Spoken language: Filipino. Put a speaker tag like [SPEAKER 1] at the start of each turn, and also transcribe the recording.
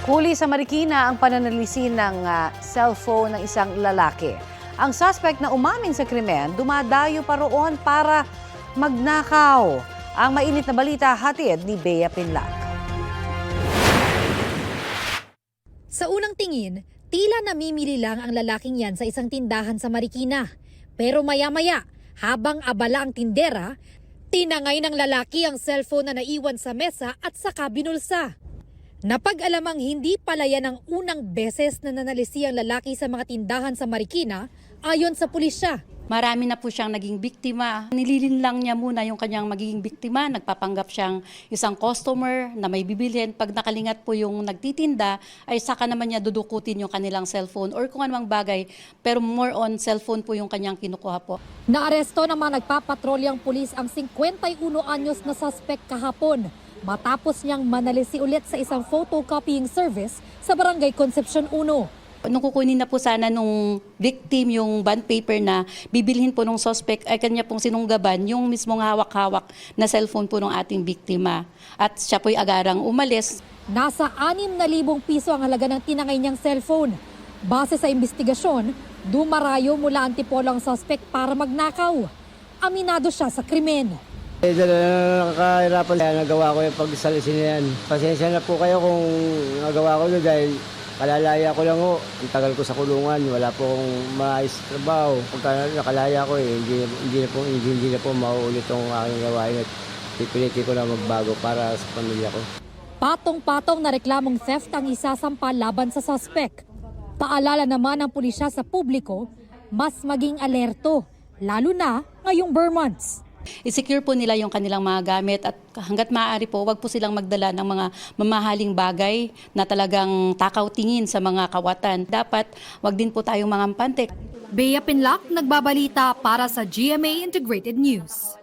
[SPEAKER 1] Huli sa Marikina ang pananalisin ng cellphone ng isang lalaki. Ang suspect na umamin sa krimen, dumadayo pa roon para magnakaw. Ang mainit na balita hatid ni Bea Pinlac.
[SPEAKER 2] Sa unang tingin, tila namimili lang ang lalaking yan sa isang tindahan sa Marikina. Pero maya-maya, habang abala ang tindera, tinangay ng lalaki ang cellphone na naiwan sa mesa at saka binulsa. Napag-alamang hindi pala yan ang unang beses na nanalisi ang lalaki sa mga tindahan sa Marikina ayon sa pulisya.
[SPEAKER 3] Marami na po siyang naging biktima. Nililinlang niya muna yung kanyang magiging biktima. Nagpapanggap siyang isang customer na may bibilhin. Pag nakalingat po yung nagtitinda, ay saka naman niya dudukutin yung kanilang cellphone or kung anumang bagay. Pero more on cellphone po yung kanyang kinukuha po.
[SPEAKER 2] Naaresto naman nagpapatrolyang pulis ang 51 anyos na suspect kahapon matapos niyang manalisi ulit sa isang photocopying service sa Barangay Concepcion 1.
[SPEAKER 3] Nung kukunin na po sana nung victim yung bond paper na bibilhin po nung suspect ay kanya pong sinunggaban yung mismong hawak-hawak na cellphone po ng ating biktima. At siya po'y agarang umalis.
[SPEAKER 2] Nasa 6,000 piso ang halaga ng tinangay niyang cellphone. Base sa investigasyon, dumarayo mula Antipolo ang suspect para magnakaw. Aminado siya sa krimen.
[SPEAKER 4] Nakakahirapan kaya nagawa ko yung pagsalisin na yan. Pasensya na po kayo kung nagawa ko dahil kalalaya ko lang ho. Ang tagal ko sa kulungan, wala po akong maayos trabaho. Pagka nakalaya ko hindi na po mauulit ang aking gawain at pipilitin ko na magbago para sa pamilya ko.
[SPEAKER 2] Patong-patong na reklamong theft ang isasampa laban sa suspect. Paalala naman ng pulisya sa publiko, mas maging alerto, lalo na ngayong bare months.
[SPEAKER 3] I-secure po nila yung kanilang mga gamit at hanggat maaari po, wag po silang magdala ng mga mamahaling bagay na talagang takaw tingin sa mga kawatan. Dapat wag din po tayong mga ampante.
[SPEAKER 2] Bea Pinlac, nagbabalita para sa GMA Integrated News.